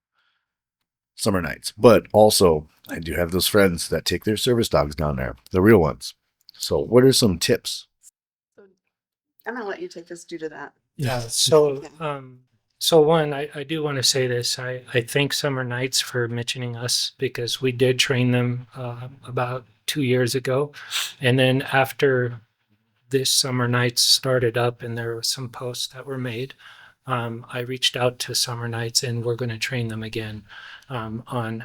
summer nights, but also I do have those friends that take their service dogs down there, the real ones. So what are some tips? I'm gonna let you take this due to that. yeah. So, Yeah. so one, I do want to say this. I thank Summer Nights for mentioning us, because we did train them about 2 years ago. And then after this Summer Nights started up and there was some posts that were made, I reached out to Summer Nights, and we're going to train them again on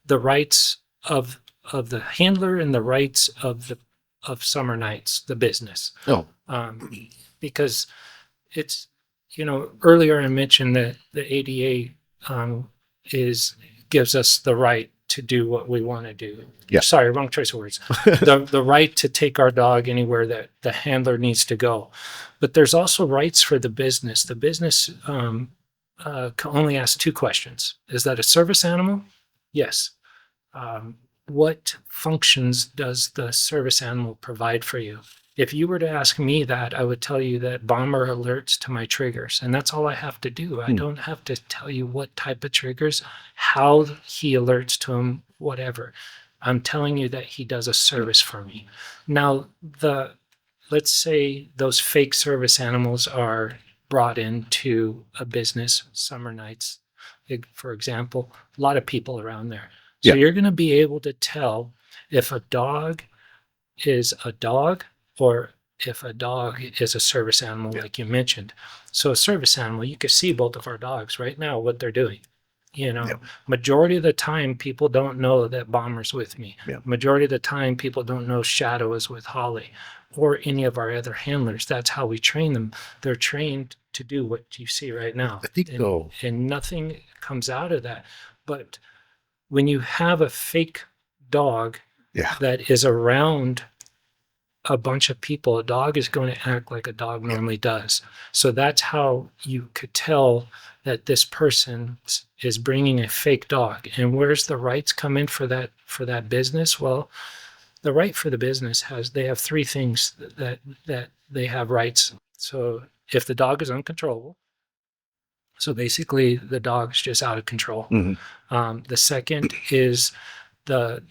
the rights of the handler and the rights of Summer Nights, the business. Oh, Because it's, earlier I mentioned that the ADA gives us the right to do what we want to do. Yeah. Sorry, wrong choice of words. The right to take our dog anywhere that the handler needs to go. But there's also rights for the business. The business can only ask two questions. Is that a service animal? Yes. What functions does the service animal provide for you? If you were to ask me that, I would tell you that Bomber alerts to my triggers, and that's all I have to do. I don't have to tell you what type of triggers, how he alerts to them, whatever. I'm telling you that he does a service for me. Now, let's say those fake service animals are brought into a business, Summer Nights, for example, a lot of people around there. So Yeah. you're going to be able to tell if a dog is a dog or if a dog is a service animal, Yeah. like you mentioned. So a service animal, you can see both of our dogs right now, what they're doing. Yeah. Majority of the time, people don't know that Bomber's with me. Yeah. Majority of the time, people don't know Shadow is with Holly or any of our other handlers. That's how we train them. They're trained to do what you see right now. I think so. And nothing comes out of that. But when you have a fake dog Yeah. that is around a bunch of people, a dog is going to act like a dog normally does. So that's how you could tell that this person is bringing a fake dog. And where's the rights come in for that business? Well, the right for the business they have three things that they have rights. So if the dog is uncontrollable, so basically the dog's just out of control. Mhm. The second is the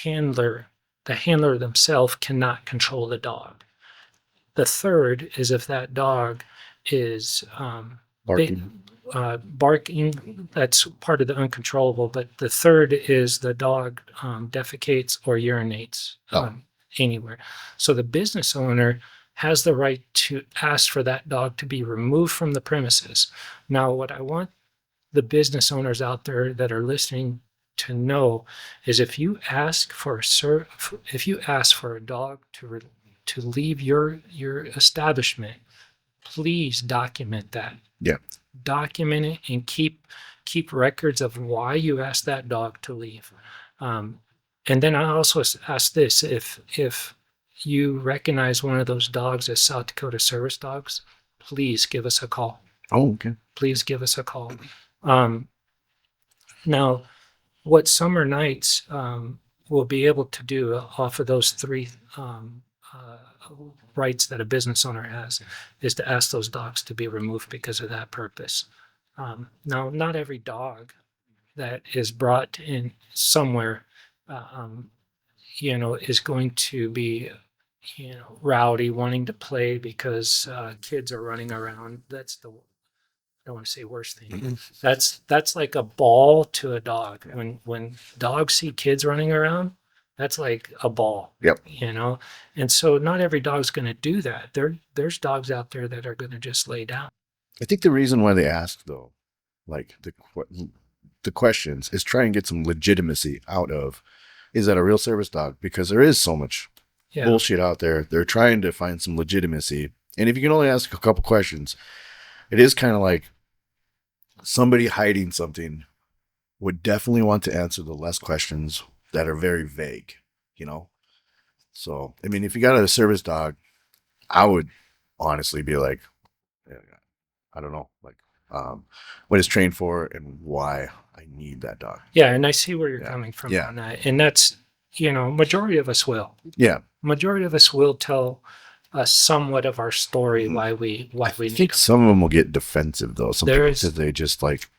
handler. The handler themselves cannot control the dog. The third is if that dog is Barking. barking, that's part of the uncontrollable. But the third is the dog defecates or urinates anywhere. So the business owner has the right to ask for that dog to be removed from the premises. Now, what I want the business owners out there that are listening to know is if you ask for a dog to leave your establishment, please document that. Yeah. Document it and keep records of why you asked that dog to leave. And then I also ask this: if you recognize one of those dogs as South Dakota Service Dogs, please give us a call. Oh, okay. Please give us a call. Now, what Summer Nights will be able to do off of those three rights that a business owner has is to ask those dogs to be removed because of that purpose. Now, not every dog that is brought in somewhere, is going to be, rowdy, wanting to play because kids are running around. That's the, I don't want to say worst thing. That's like a ball to a dog. When dogs see kids running around, that's like a ball. Yep. And so not every dog's going to do that. There's dogs out there that are going to just lay down. I think the reason why they ask, though, like the questions, is try and get some legitimacy out of, is that a real service dog? Because there is so much bullshit out there. They're trying to find some legitimacy. And if you can only ask a couple questions, it is kind of like somebody hiding something would definitely want to answer the less questions that are very vague, So, I mean, if you got a service dog, I would honestly be like, I don't know, like, what it's trained for and why I need that dog. Yeah, and I see where you're coming from on that. And that's, majority of us will. Yeah. Majority of us will tell us somewhat of our story, why we I need think them. some of them will get defensive, though. Some There people, is- because they just like,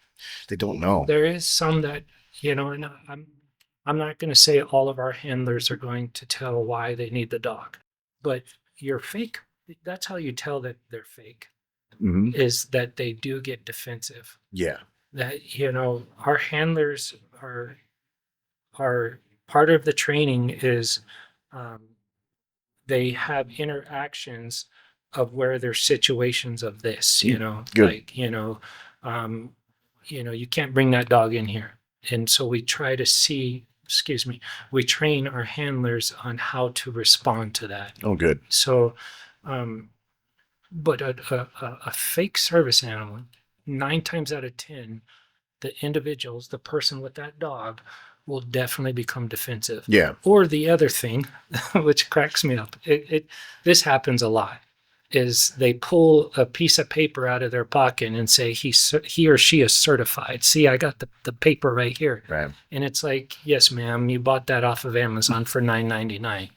they don't know. There is some that, and I'm not going to say all of our handlers are going to tell why they need the dog, but you're fake. That's how you tell that they're fake, Mhm. is that they do get defensive. Yeah. That, our handlers are part of the training is they have interactions of where there's situations of this, Good. like, you can't bring that dog in here. And so we try to we train our handlers on how to respond to that. Oh, good. So, but a fake service animal, 9 times out of 10, the person with that dog will definitely become defensive. Yeah. Or the other thing, which cracks me up, this happens a lot, is they pull a piece of paper out of their pocket and say he or she is certified. See, I got the paper right here. Right. And it's like, yes, ma'am, you bought that off of Amazon for $9.99.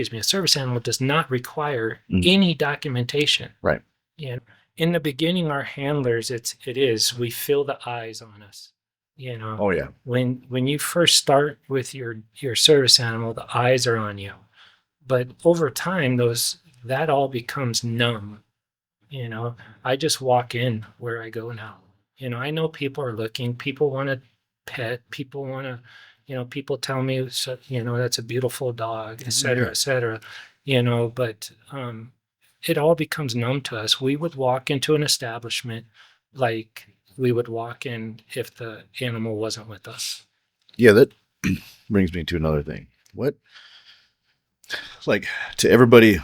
A service animal does not require any documentation. Right. In the beginning, our handlers, we feel the eyes on us. Oh, yeah. When you first start with your service animal, the eyes are on you. But over time, that all becomes numb. I just walk in where I go now. I know people are looking. People want to pet. People want to, people tell me, that's a beautiful dog, et cetera, et cetera. But it all becomes numb to us. We would walk into an establishment like we would walk in if the animal wasn't with us. Yeah, that brings me to another thing. Like, to everybody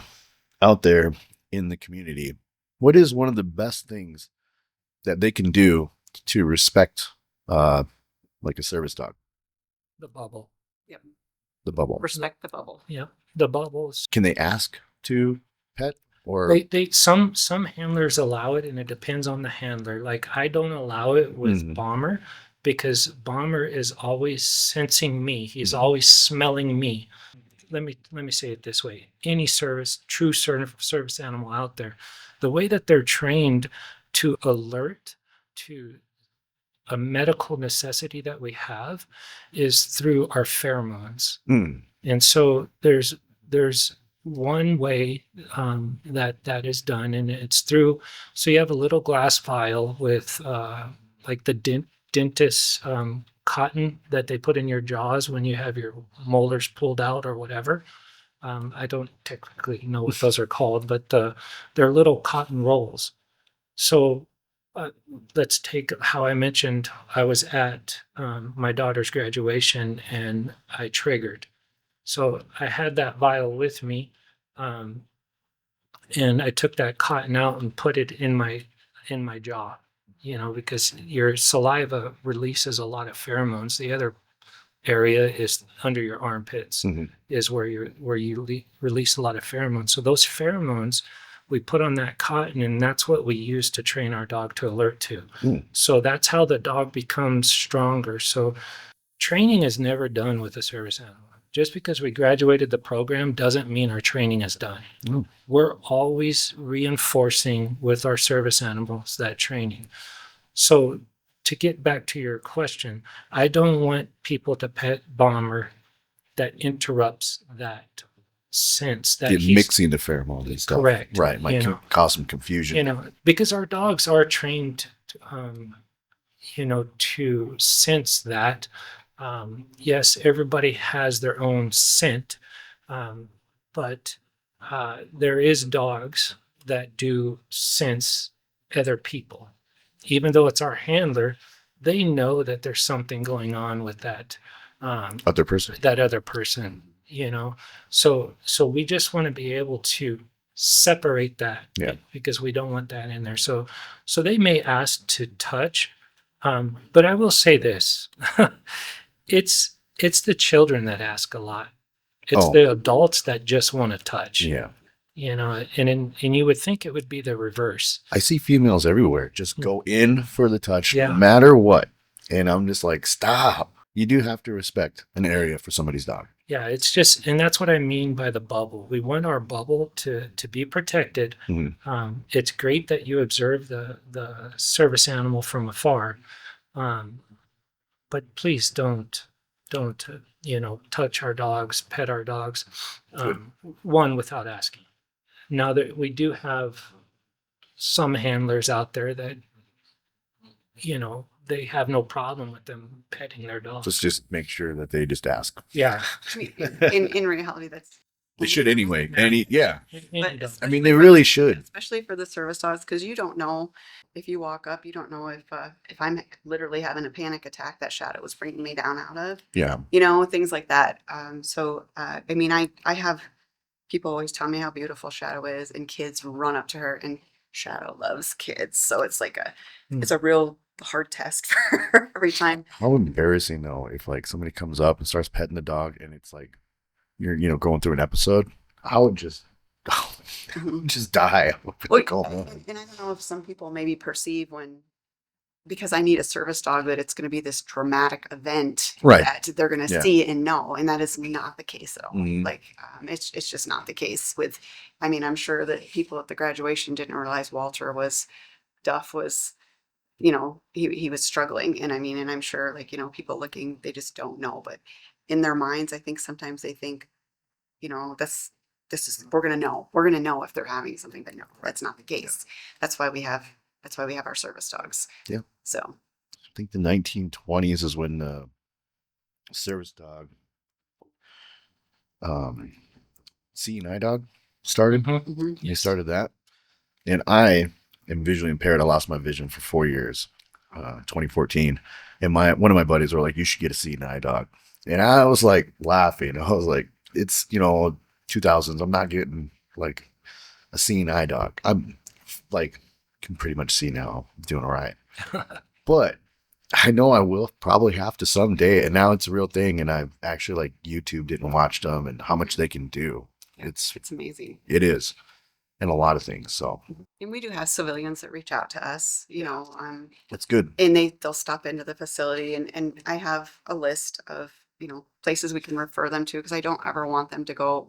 out there in the community, what is one of the best things that they can do to respect, like a service dog? The bubble. Yep. The bubble. Respect the bubble. Yeah. The bubbles. Can they ask to pet, or some handlers allow it, and it depends on the handler. Like, I don't allow it with Bomber, because Bomber is always sensing me. He's always smelling me. Let me say it this way. Any true service animal out there, the way that they're trained to alert to a medical necessity that we have is through our pheromones. And so there's one way that is done, and it's through, so you have a little glass vial with like the dentist cotton that they put in your jaws when you have your molars pulled out or whatever. I don't technically know what those are called, but they're little cotton rolls. So let's take how I mentioned I was at my daughter's graduation and I triggered. So I had that vial with me, and I took that cotton out and put it in my jaw, because your saliva releases a lot of pheromones. The other area is under your armpits, Mhm. is where release a lot of pheromones. So those pheromones we put on that cotton, and that's what we use to train our dog to alert to. Mm. So that's how the dog becomes stronger. So training is never done with a service animal. Just because we graduated the program doesn't mean our training is done. Mm. We're always reinforcing with our service animals that training. So to get back to your question, I don't want people to pet Bomber that interrupts that sense that Get he's mixing the pheromones and stuff. correct. Right. Might cause some confusion. Because our dogs are trained, to sense that. Yes, everybody has their own scent, but there is dogs that do sense other people. Even though it's our handler, they know that there's something going on with that Other person. that other person. So we just want to be able to separate that, Yeah. because we don't want that in there. So they may ask to touch, but I will say this: it's the children that ask a lot. It's the adults that just want to touch. Yeah. And you would think it would be the reverse. I see females everywhere just go in for the touch, Yeah. no matter what. And I'm just like, stop. You do have to respect an area for somebody's dog. Yeah, it's just, and that's what I mean by the bubble. We want our bubble to be protected. Mhm. It's great that you observe the service animal from afar, but please don't touch our dogs, pet our dogs, one without asking. Now that we do have some handlers out there that they have no problem with them petting their dogs. Just make sure that they just ask. Yeah. I mean, in reality, that's They should anyway. Yeah. But I mean, they really should. especially for the service dogs, because you don't know if you walk up, you don't know if I'm literally having a panic attack that Shadow was bringing me down out of, Yeah. things like that. I mean, I have people always tell me how beautiful Shadow is, and kids run up to her, and Shadow loves kids, so it's like it's a real hard test for her every time. How embarrassing though if like somebody comes up and starts petting the dog and it's like you're going through an episode. I would just just die. I would be Well, like, oh, man. and I don't know if some people maybe perceive because I need a service dog, that it's going to be this dramatic event Right. that they're going to Yeah. see and know, and that is not the case at all. Mhm. Like, it's just not the case with. I mean, I'm sure that people at the graduation didn't realize Duff was, he was struggling, and I mean, and I'm sure, like, people looking, they just don't know, but in their minds, I think sometimes they think, we're gonna know if they're having something, but no, that's not the case. That's why we have our service dogs. Yeah. So I think the 1920s is when the service dog, seeing eye dog started. Mhm. They started that, and I am visually impaired. I lost my vision for 4 years, 2014, and one of my buddies were like, "You should get a seeing eye dog," and I was like laughing. I was like, "It's 2000s. I'm not getting like a seeing eye dog. I'm like can pretty much see now. I'm doing all right, but." I know I will probably have to someday, and now it's a real thing. And I've actually like YouTubed it and watched them and how much they can do. yeah, It's it's amazing. it is, and a lot of things. So And we do have civilians that reach out to us, it's good. and they'll stop into the facility, and I have a list of, places we can refer them to, because we don't ever want them to go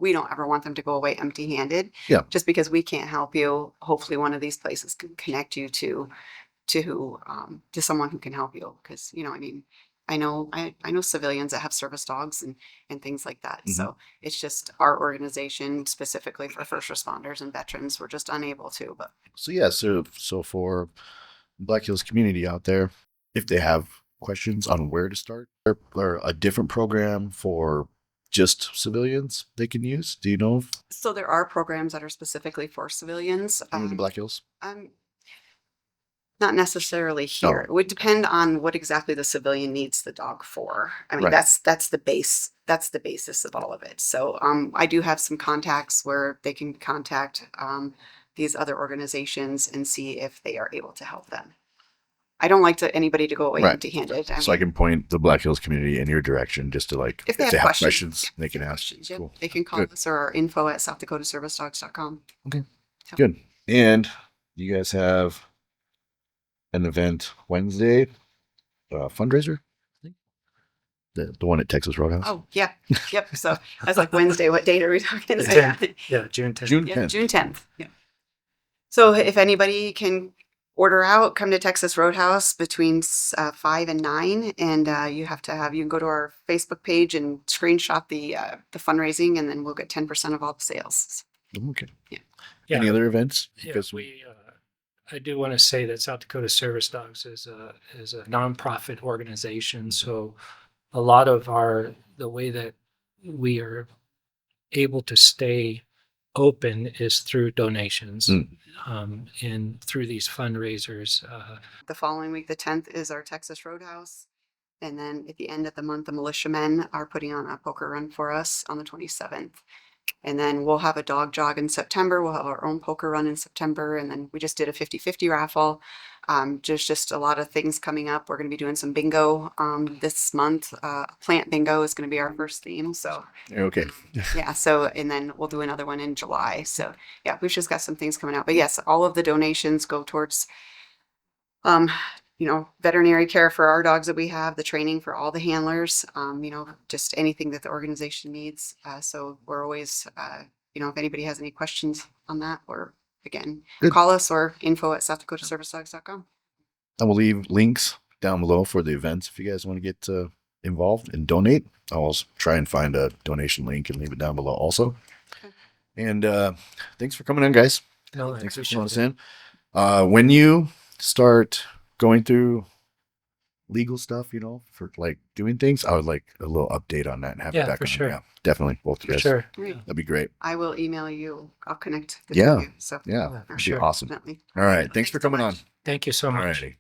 away empty handed. Yeah. Just because we can't help you, hopefully one of these places can connect you to someone who can help you. Because, I mean, I know civilians that have service dogs and things like that. So it's just our organization specifically for first responders and veterans, we're just unable to, but So yeah, so for Black Hills community out there, if they have questions on where to start or a different program for just civilians they can use, do you know if so there are programs that are specifically for civilians. in the Black Hills? Not necessarily here. It would depend on what exactly the civilian needs the dog for. I mean, Right. that's the base. That's the basis of all of it. So I do have some contacts where they can contact these other organizations and see if they are able to help them. I don't like anybody to go away Right. empty-handed. So I can point the Black Hills community in your direction just to like, if they have questions, they can ask. questions, yeah, Cool. they can call Good. us or our info@SouthDakotaServiceDogs.com. Good. And you guys have an event Wednesday, fundraiser? The one at Texas Roadhouse? Oh, yeah. Yep. So I was like, Wednesday, what date are we talking The about? 10th. Yeah, June 10th. June Yeah, 10th. June 10th. Yeah. So if anybody can order out, come to Texas Roadhouse between 5 and 9. And you can go to our Facebook page and screenshot the fundraising, and then we'll get 10% of all the sales. Okay. Yeah. Any other events? Yeah, Because I do want to say that South Dakota Service Dogs is a nonprofit organization. So a lot of the way that we are able to stay open is through donations and through these fundraisers. The following week, the 10th, is our Texas Roadhouse. And then at the end of the month, the militiamen are putting on a poker run for us on the 27th. And then we'll have a dog jog in September. We'll have our own poker run in September. And then we just did a 50-50 raffle. There's just a lot of things coming up. We're going to be doing some bingo this month. Plant bingo is going to be our first theme. So okay. yeah. So, and then we'll do another one in July. So yeah, we've just got some things coming out. But yes, all of the donations go towards veterinary care for our dogs that we have, the training for all the handlers, just anything that the organization needs. So we're always, if anybody has any questions on that, or again, Good. call us or info@SouthDakotaServiceDogs.com. And we'll leave links down below for the events if you guys want to get involved and donate. I'll also try and find a donation link and leave it down below also. Okay. And thanks for coming on, guys. No, Thanks for appreciate filling us it. in. When you start going through legal stuff, for like doing things, I would like a little update on that and have it Yeah, back for on. sure. Yeah, definitely. Both of you For guys. sure. Great. That'd be great. I will email you. I'll connect the Yeah. two of you. So Yeah, for that'd be sure. awesome. definitely. All right. Thanks for so coming on. much. Thank you so All much. righty.